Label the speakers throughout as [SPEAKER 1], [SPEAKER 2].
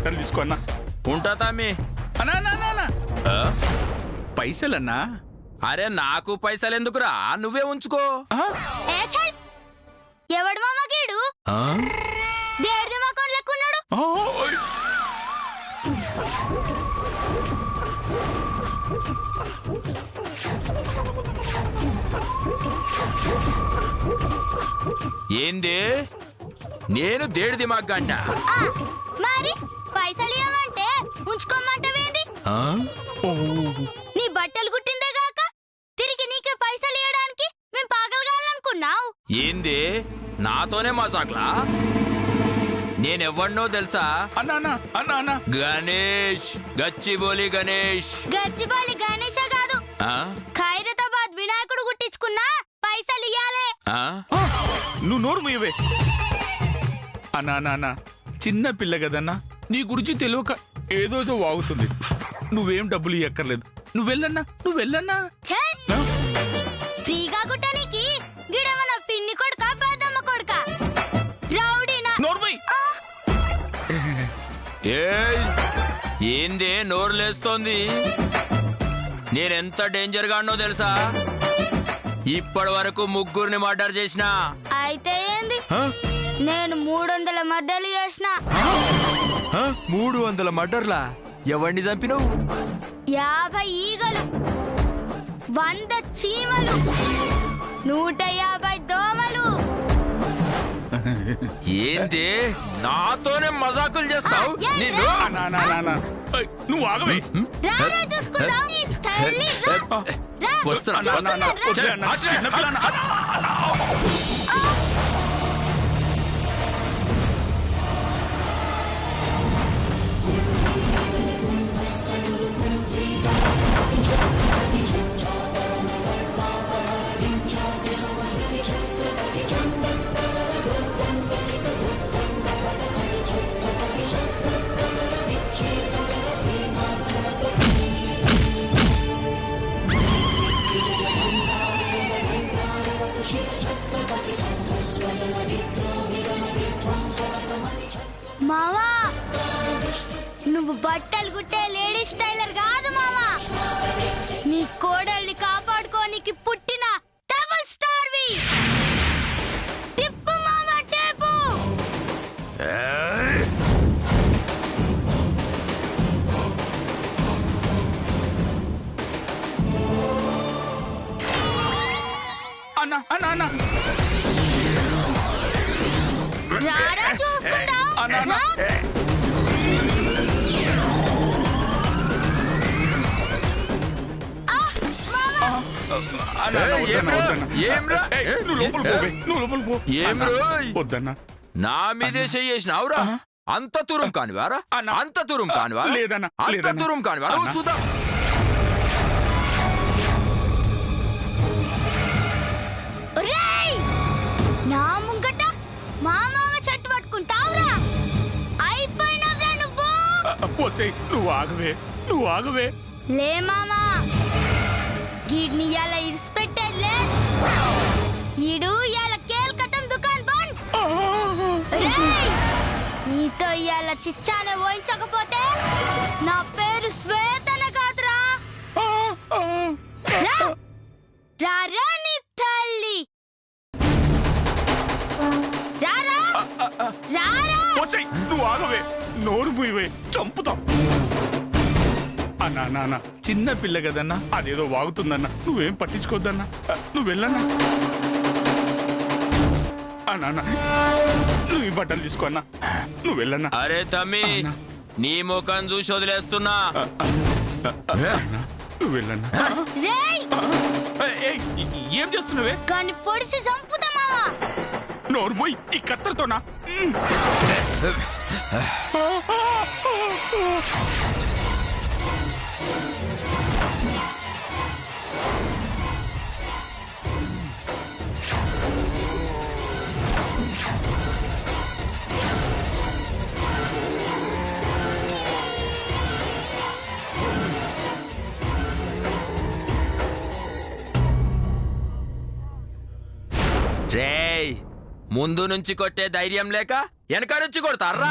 [SPEAKER 1] బట్టలు తీసుకో అన్నా.
[SPEAKER 2] ఉంటా తమ్మి.
[SPEAKER 1] అన్నా పైసలన్నా.
[SPEAKER 2] అరే నాకు పైసలు ఎందుకురా, నువ్వే ఉంచుకో.
[SPEAKER 3] ఎవడు మామ గీడు దేడిది మాకం లెక్కున్నాడు.
[SPEAKER 2] ఏంది నేను దేడి దిమాగ్ అంట.
[SPEAKER 3] మరి పైసలు ఇవ్వమంటే ఉంచుకోమంటవేంది? నీ బట్టలు గుట్టిందే గాక తిరిగి నీకే పైసలు ఇవ్వడానికి మేము పాగలగాలనుకున్నావు.
[SPEAKER 2] ఏంది నాతోనే మజాక్లా? నేనెవ్వన్నో తెలుసా?
[SPEAKER 1] అన్నా
[SPEAKER 2] గణేష్, గచ్చిబోలి గణేష్.
[SPEAKER 3] గచ్చిబౌలి గణేష కాదు, ఖైరతాబాద్ వినాయకుడు గుట్టించుకున్నా పైసలు ఇయ్యాలే.
[SPEAKER 1] నువ్వు నోరు మూయవే. అన్నా చిన్న పిల్ల కదన్నా, నీ గురించి తెలియక ఏదోదో వాగుతుంది. నువ్వేం డబ్బులు ఇవ్వక్కర్లేదు, నువ్వు వెళ్ళన్నా.
[SPEAKER 3] ఫ్రీగా గుట్టనికి గిడమన పిన్ని కొడుక పెద్దమ్మ కొడుక రౌడీనా?
[SPEAKER 2] ఏందే నోరు లేస్తోంది? నేనెంత డేంజర్ గానో తెలుసా? ఇప్పటి వరకు ముగ్గురిని మర్డర్ చేసిన.
[SPEAKER 3] అయితే ఏంది, నేను 300 మర్డర్లు చేసిన.
[SPEAKER 2] 300 మర్డర్లా? ఎవరిని చంపినవు?
[SPEAKER 3] 50 ఈగలు, 100 చీమలు, 150 దోమలు.
[SPEAKER 2] ఏంది నాతోనే మజాకులు చేస్తావు?
[SPEAKER 1] నువ్వు ఆగవే.
[SPEAKER 3] రారా చూసుకుందాం నీ తల్లి. రా. మావా, నువ్వు బట్టలు గుట్టే లేడీస్ టైలర్ కాదు మావా, నీ కోడల్ని కాపాడుకోనికి పుట్టిన డబుల్ స్టార్వి. తిప్పు మావా టేపు.
[SPEAKER 1] అన్నా
[SPEAKER 3] రారా చూసుకుందాం.
[SPEAKER 2] నా మీదే చేసినావురా? అంత తురుం కానివారా? అంత తురుం కానివారా? అంత తురుం కానివారా? చూద్దాం.
[SPEAKER 3] నా ముంగట మా మామ చెట్టు పట్టుకుంటావురా? అయిపోయినవరా నువ్వు.
[SPEAKER 1] నువ్వు ఆగవే.
[SPEAKER 3] లే మామా, గీడ్ని ఇయాల ఇరిసిపెట్టేదిలే. ఈడు ఇయాల కేల్కటం దుకాన్ బంద్. నీతో ఇయాల చిచ్చానే పోయించకపోతే నా పేరు శ్వేతన కాదురా. రారా నీ తల్లి.
[SPEAKER 1] నువ్వు ఆగవే, నోరు మూయవే, చంపుతాం. అన్నా చిన్న పిల్ల కదన్నా, అదేదో వాగుతుందన్నా, నువ్వేం పట్టించుకోద్దన్నా. నువ్వు వెళ్ళన్నా. అన్నా నువ్వు ఈ బట్టలు తీసుకో అన్నా, నువ్వు వెళ్ళన్నా.
[SPEAKER 2] అరే తమ్మి, నీ ముఖం చూసి వదిలేస్తున్నా.
[SPEAKER 1] నువ్వు వెళ్ళన్నా. ఏం చేస్తున్నావే?
[SPEAKER 3] కానీ పొడిసి చంపుతా మావా.
[SPEAKER 1] నోరు పోయి ఈ కత్తెరతోనా?
[SPEAKER 2] రేయ్, ముందు నుంచి కొట్టే ధైర్యం లేక వెనక నుంచి కొడతారా?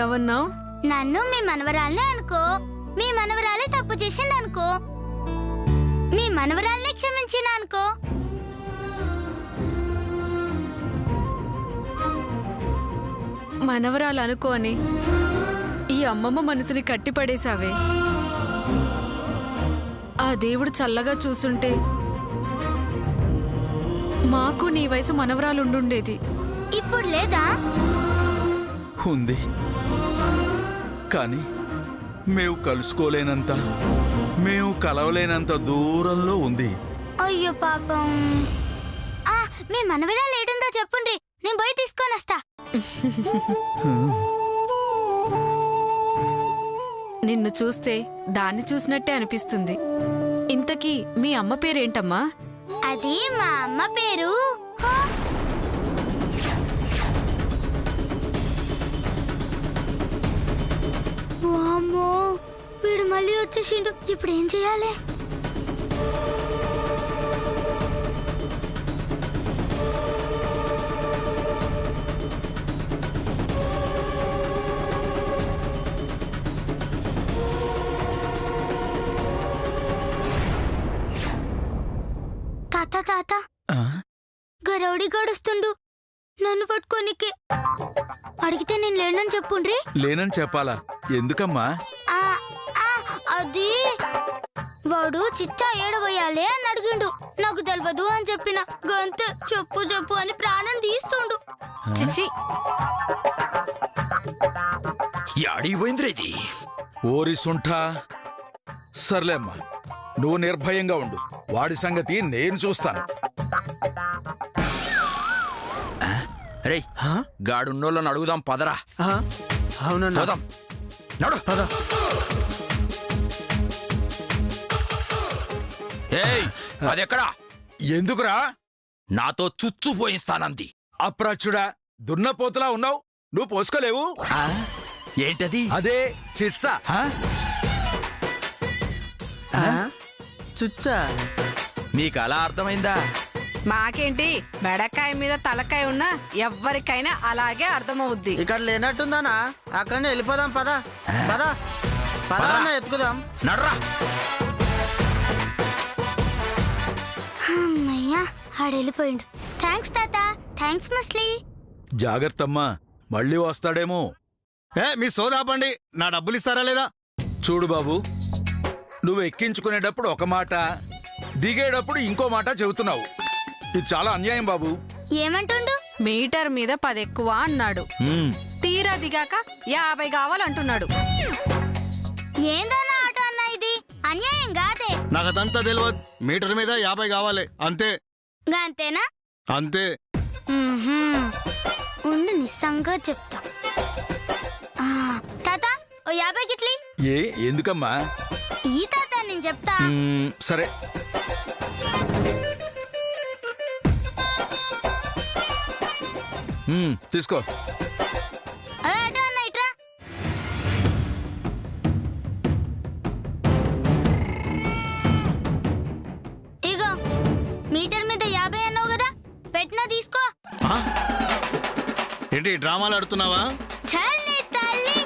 [SPEAKER 4] ఏమన్నావు?
[SPEAKER 3] నన్ను మీ మనవరాల్ని అనుకో. మీ మనవరాలే తప్పు చేసింది అనుకో. మీ మనవరాల్ని క్షమించిన అనుకో.
[SPEAKER 4] మనవరాలు అనుకోని ఈ అమ్మమ్మ మనసుని కట్టిపడేశావే. ఆ దేవుడు చల్లగా చూసుంటే మాకు నీ వయసు మనవరాలుండుండేది.
[SPEAKER 3] ఇప్పుడు లేదా?
[SPEAKER 5] ఉంది, కానీ మేము కలుసుకోలేనంత, మేము కలవలేనంత దూరంలో ఉంది.
[SPEAKER 3] అయ్యో పాపం. మీ మనవరాలు ఏడుందో చెప్పుండ్రి, నేను పోయి తీసుకొని వస్తా.
[SPEAKER 4] నిన్ను చూస్తే దాన్ని చూసినట్టే అనిపిస్తుంది. ఇంతకీ మీ అమ్మ పేరేంటమ్మా?
[SPEAKER 3] అది మా అమ్మ పేరు. వామ్మో, వీడు మళ్ళీ వచ్చేసిండు. ఇప్పుడు ఏం చేయాలి? తాత తాత, గరౌడి గడుస్తుండు నన్ను పట్టుకోనికే. అడిగితే నేను లేనని చెప్పుండ్రి.
[SPEAKER 5] లేనని చెప్పాలా? ఎందుకమ్మా?
[SPEAKER 3] అది వాడు చిచ్చా ఏడవయ్యాలే అని అడిగిండు. నాకు తెలియదు అని చెప్పిన. గంతే, చెప్పు చెప్పు అని ప్రాణం తీస్తుండు.
[SPEAKER 4] చిచి,
[SPEAKER 2] యాడిపోయింది?
[SPEAKER 5] ఓరి సుంఠా. సర్లేమ్మా, నువ్వు నిర్భయంగా ఉండు. వాడి సంగతి నేను చూస్తాను.
[SPEAKER 2] రే, గాడున్నోళ్ళని అడుగుదాం పదరా.
[SPEAKER 6] అవునన్నా.
[SPEAKER 2] పోదాం, నడు. ఏయ్, అదెక్కడా?
[SPEAKER 5] ఎందుకురా?
[SPEAKER 2] నాతో చుచ్చు పోయిస్తానంది.
[SPEAKER 5] అప్రాచుడా, దున్నపోతులా ఉన్నావు. నువ్వు పోసుకోలేవు.
[SPEAKER 2] ఏంటది?
[SPEAKER 5] అదే చిచ్చా.
[SPEAKER 6] చుచ్చా?
[SPEAKER 2] మీకు అలా అర్థమైందా?
[SPEAKER 4] మాకేంటి, మెడకాయ మీద తలకాయ ఉన్నా ఎవ్వరికైనా అలాగే అర్థమవుద్ది.
[SPEAKER 6] ఇక్కడ లేనట్టుందానా? అక్కడనే వెళ్ళిపోదాం. పదా పదా పదా అన్న, ఎత్తుకుదాం.
[SPEAKER 2] నడ్రా.
[SPEAKER 3] అమ్మయ్యా, ఆడెళ్ళిపోయిండు. థ్యాంక్స్ తాత. థ్యాంక్స్ మస్లీ.
[SPEAKER 5] జాగ్రత్తమ్మా, మళ్ళీ వస్తాడేమో.
[SPEAKER 7] మీ సోదాపండి. నా డబ్బులు ఇస్తారా లేదా?
[SPEAKER 5] చూడు బాబు, నువ్వు ఎక్కించుకునేటప్పుడు ఒక మాట, దిగేటప్పుడు ఇంకో మాట చెబుతున్నావు. ఇది చాలా అన్యాయం బాబు.
[SPEAKER 3] ఏమంటుండు?
[SPEAKER 4] మీటర్ మీద 10 ఎక్కువ అన్నాడు. తీరా దిగాక 50 కావాలంటున్నాడు.
[SPEAKER 3] ఏందన్నా ఆటో అన్నా, ఇది అన్యాయం కాదే.
[SPEAKER 7] నాకు అదంతా తెలియదు. మీటర్ మీద 50 కావాలి, అంతే.
[SPEAKER 3] అంతేనా?
[SPEAKER 7] అంతే.
[SPEAKER 3] ఉండు, నిస్సంగా చెప్తా. తాత, ఓ 50 గిట్లి.
[SPEAKER 5] ఎందుకమ్మా?
[SPEAKER 3] ఈ తాత, నేను చెప్తా.
[SPEAKER 5] సరే. తీసుకో.
[SPEAKER 3] అదే ఆటో అన్న, ఇట్రా. ఇగో, మీటర్ మీద 50 అన్నావు కదా, పెట్టినా తీసుకో.
[SPEAKER 7] ఏంటి డ్రామాలు ఆడుతున్నావా?
[SPEAKER 3] చల్లి తల్లి,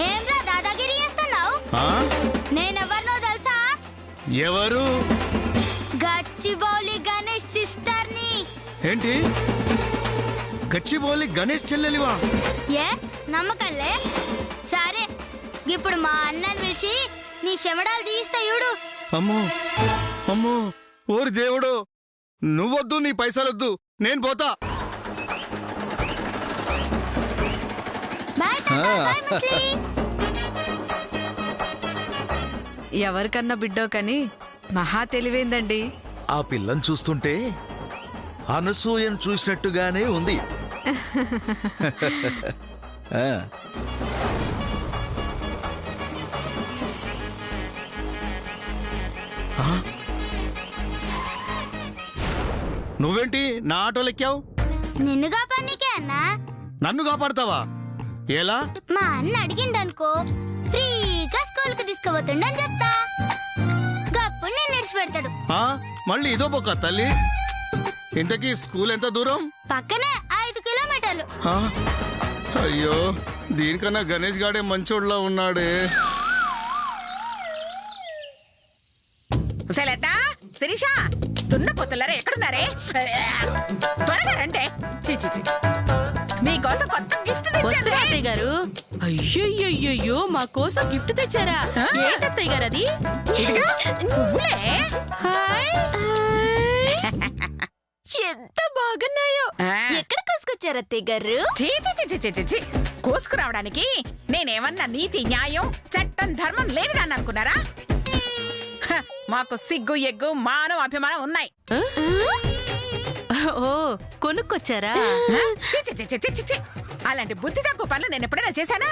[SPEAKER 3] ఏంరా దాదాగిరి చేస్తున్నావు? నేనెవరినో తెలుసా?
[SPEAKER 7] ఎవరు?
[SPEAKER 3] గచ్చిబౌలి గణేష్ సిస్టర్ ని.
[SPEAKER 7] ఏంటి, గచ్చిబౌలి గణేష్ చెల్లెలివా?
[SPEAKER 3] ఏ నమ్మకంలే? సరే, ఇప్పుడు మా అన్నని పిలిచి నీ చెమడాలు తీస్తా చూడు.
[SPEAKER 7] అమ్మో అమ్మో, ఓరి దేవుడు, నువ్వొద్దు, నీ పైసలొద్దు, నేను పోతా.
[SPEAKER 3] బాయ్ తాత, బాయ్ మస్లీ.
[SPEAKER 4] ఎవరికన్నా బిడ్డో కానీ మహా తెలివేందండి.
[SPEAKER 5] ఆ పిల్లని చూస్తుంటే అనసూయను చూసినట్టుగానే ఉంది.
[SPEAKER 7] నువ్వేంటి నా ఆటోలు ఎక్కావు?
[SPEAKER 3] నిన్ను కాపాడనీకే అన్నా.
[SPEAKER 7] నన్ను కాపాడతావా? ఎలా?
[SPEAKER 3] మా అన్న అడిగిండనుకో, ఫ్రీగా స్కూల్ కి తీసుకుపోతుండని చెప్తా. గప్పుడు నేను నిడిచిపెడతాడు.
[SPEAKER 7] మళ్ళీ ఇదో బొక్క తల్లి. ఇంతకీ స్కూల్ ఎంత దూరం?
[SPEAKER 3] పక్కనే 5 కిలోమీటర్లు.
[SPEAKER 7] అయ్యో, దీనికన్నా గణేష్ గాడే మంచోడ్లా ఉన్నాడే.
[SPEAKER 8] శిరీష, తున్న పొత్తులారా ఎక్కడున్నారే? త్వరగా రండి. మీకోసం కొత్త గిఫ్ట్
[SPEAKER 9] అత్తయ్య గారు. అయ్యో, మా కోసం గిఫ్ట్ తెచ్చారా? ఏంటత్తయ్య గారు అది? ఎంత బాగున్నాయో. ఎక్కడ కోసుకొచ్చారు అత్తయ్య గారు?
[SPEAKER 8] కోసుకురావడానికి నేనేమన్నా నీతి, న్యాయం, చట్టం, ధర్మం లేనిదాన్ని అనుకున్నారా? మాకు సిగ్గు, ఎగ్గు, మానం, అభిమానం ఉన్నాయి.
[SPEAKER 9] ఓ, కొనుక్కొచ్చారా?
[SPEAKER 8] అలాంటి బుద్ధి తక్కువ పనులు నేను ఎప్పుడైనా చేశానా?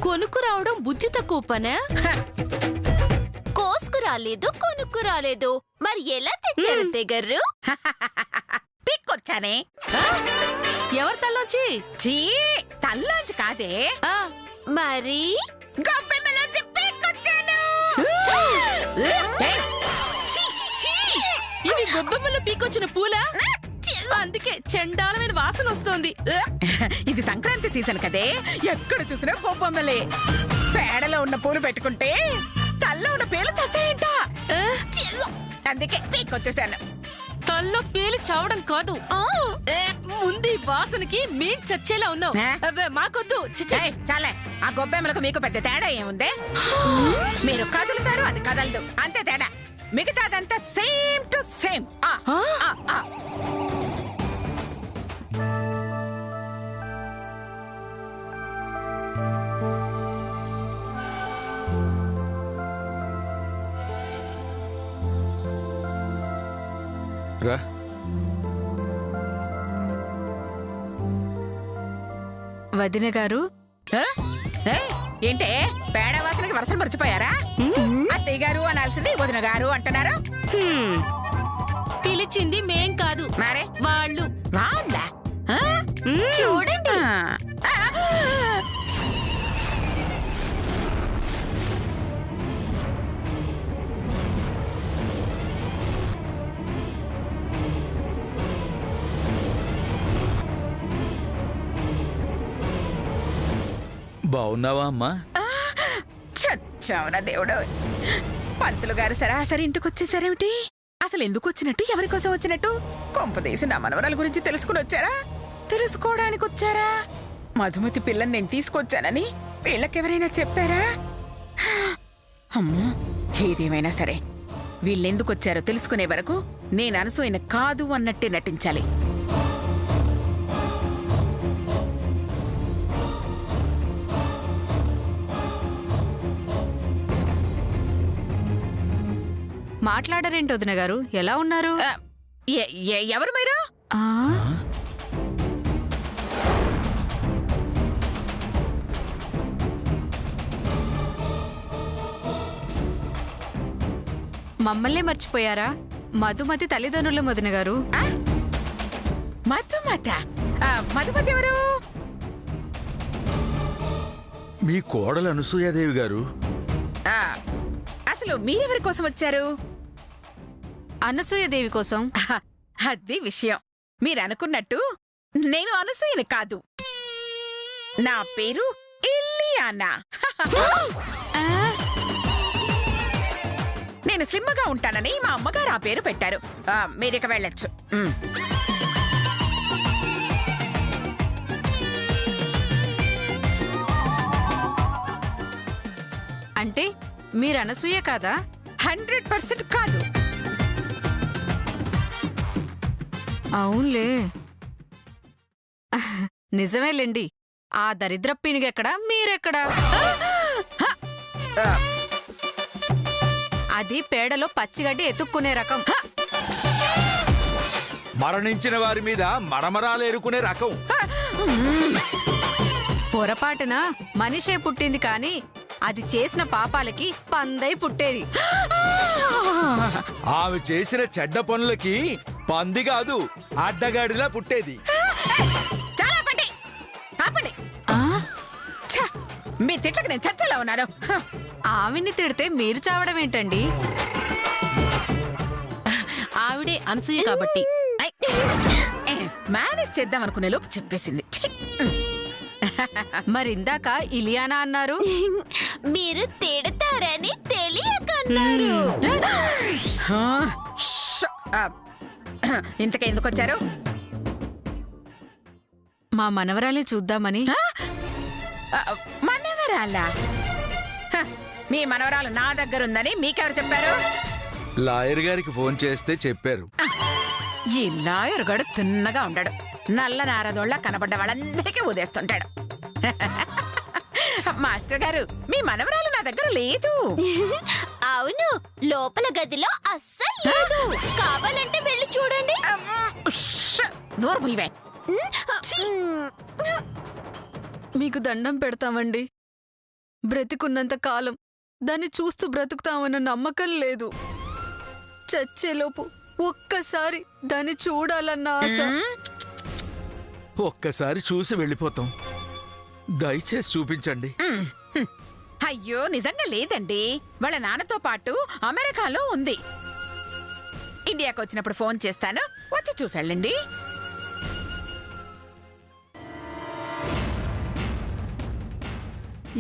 [SPEAKER 9] కొనుక్కు రావడం బుద్ధి తక్కువ పనా?
[SPEAKER 3] కోసుకు రాలేదు, కొనుక్కు రాలేదు, మరి ఎలా తెచ్చారు అత్తయ్య గారు?
[SPEAKER 8] పిక్కొచ్చానే.
[SPEAKER 9] ఎవరి తల్లోంచి?
[SPEAKER 8] తల్లోంచి కాదే,
[SPEAKER 3] మరి
[SPEAKER 8] గొప్పెమ్మలోంచి పిక్కొచ్చాను.
[SPEAKER 9] ఇవి గొబ్బెమ్మలో పీకొచ్చిన పూల, అందుకే చండాలమైన వాసన వస్తోంది.
[SPEAKER 8] ఇది సంక్రాంతి సీజన్ కదే, ఎక్కడ చూసినా గొబ్బెమ్మలే. పేడలో ఉన్న పూలు పెట్టుకుంటే తల్లో ఉన్న పేలు చేస్తాయంట. అందుకే పీకొచ్చేసాను.
[SPEAKER 9] తల్లో పేలి చావడం కాదు, ముందు వాసనకి మేం చచ్చేలా ఉన్నాం. మాకొద్దు.
[SPEAKER 8] చాలే, ఆ గొబ్బెమ్మలకు మీకు పెద్ద తేడా ఏముంది? మీరు కదులుతారు, అది కదలదు, అంతే తేడా. మిగతాదంతా సేమ్ టు సేమ్.
[SPEAKER 5] రా.
[SPEAKER 4] వదిన గారు,
[SPEAKER 8] ఏంటే పేడ వాసనకి వరసలు మర్చిపోయారా? అత్తయ్య గారు అనాల్సింది వదిన గారు అంటున్నారు.
[SPEAKER 9] పిలిచింది మేం కాదు,
[SPEAKER 8] మరే
[SPEAKER 9] వాళ్ళు.
[SPEAKER 8] వాళ్ళ
[SPEAKER 3] చూడండి.
[SPEAKER 5] బాగున్నావా అమ్మా?
[SPEAKER 8] చచ్చావురా దేవుడు. పంతులు గారు సరాసరి ఇంటికి వచ్చేసారేమిటి? అసలు ఎందుకు వచ్చినట్టు, ఎవరి కోసం వచ్చినట్టు? కొంపదీసి నా మనవరాల గురించి తెలుసుకుని వచ్చారా? తెలుసుకోవడానికి వచ్చారా? మధుమతి పిల్లని నేను తీసుకొచ్చానని వీళ్ళకెవరైనా చెప్పారా? అమ్మో, ఏదేమైనా సరే వీళ్ళెందుకు వచ్చారో తెలుసుకునే వరకు నేను అనసూయన కాదు అన్నట్టే నటించాలి.
[SPEAKER 4] మాట్లాడరేంటి వదిన గారు? ఎలా ఉన్నారు?
[SPEAKER 8] ఎవరు మీరు?
[SPEAKER 4] మమ్మల్నే మర్చిపోయారా? మధుమతి తల్లిదండ్రులు వదిన గారు.
[SPEAKER 8] మధుమతి ఎవరు?
[SPEAKER 5] మీ కోడలు అనసూయాదేవి గారు.
[SPEAKER 8] అసలు మీరెవరి కోసం వచ్చారు?
[SPEAKER 4] అనసూయదేవి కోసం.
[SPEAKER 8] అది విషయం. మీరనుకున్నట్టు నేను అనసూయని కాదు. నా పేరు ఇల్లియానా. నేను స్లిమ్గా ఉంటానని మా అమ్మగారు ఆ పేరు పెట్టారు. మీరిక వెళ్ళొచ్చు.
[SPEAKER 4] అంటే మీరు అనసూయ కాదా?
[SPEAKER 8] 100% కాదు.
[SPEAKER 4] అవునులే, నిజమేలేండి. ఆ దరిద్ర పీనుగెక్కడా, మీరెక్కడా? అది పేడలో పచ్చిగడ్డి ఎత్తుక్కునే రకం.
[SPEAKER 5] మరణించిన వారి మీద మరమరాలు ఎరుకునే రకం.
[SPEAKER 4] పొరపాటున మనిషే పుట్టింది కాని అది చేసిన పాపాలకి పందై పుట్టేది.
[SPEAKER 5] ఆమె చేసిన చెడ్డ పనులకి పంది కాదు, అడ్డగాడిలా పుట్టేది.
[SPEAKER 8] మీ తిట్లకు నేను చచ్చేలా ఉన్నాను.
[SPEAKER 4] ఆవిడ్ని తిడితే మీరు చావడం ఏంటండి?
[SPEAKER 9] ఆవిడే అనసూయ కాబట్టి
[SPEAKER 8] మేనేజ్ చేద్దాం అనుకునే లోపు చెప్పేసింది.
[SPEAKER 4] మరిందాక ఇలియానా అన్నారు.
[SPEAKER 3] మీరు తిడతారని తెలియకన్నారు.
[SPEAKER 8] ఇంతకే ఎందుకు వచ్చారు?
[SPEAKER 4] మా మనవరాలే చూద్దామని.
[SPEAKER 8] మనవరాలా? మీ మనవరాలు నా దగ్గర ఉందని మీకెవరు చెప్పారు?
[SPEAKER 5] లాయర్ గారికి ఫోన్ చేస్తే చెప్పారు.
[SPEAKER 8] ఈ లాయర్ గడు తిన్నగా ఉంటాడు. నల్ల నారదోళ్ళ కనబడ్డ వాళ్ళందరికీ ఊదేస్తుంటాడు. మాస్టర్ గారు, మీ మనవరాలు నా దగ్గర లేదు.
[SPEAKER 3] అవును, లోపల గదిలో అస్సలు లేదు. కావాలంటే వెళ్ళి చూడండి.
[SPEAKER 8] నోరు మూయవే.
[SPEAKER 4] మీకు దండం పెడతామండి. బ్రతికున్నంత కాలం దాన్ని చూస్తూ బ్రతుకుతామన్న నమ్మకం లేదు. చచ్చేలోపు ఒక్కసారి దాన్ని చూడాలన్న ఆశ.
[SPEAKER 5] ఒక్కసారి చూసి వెళ్ళిపోతాం. దయచేసి చూపించండి.
[SPEAKER 8] అయ్యో, నిజంగా లేదండి. వాళ్ళ నాన్నతో పాటు అమెరికాలో ఉంది. ఇండియాకి వచ్చినప్పుడు ఫోన్ చేస్తాను, వచ్చి చూసాళ్ళండి.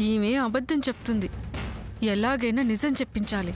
[SPEAKER 4] ఈమె అబద్ధం చెప్తుంది. ఎలాగైనా నిజం చెప్పించాలి.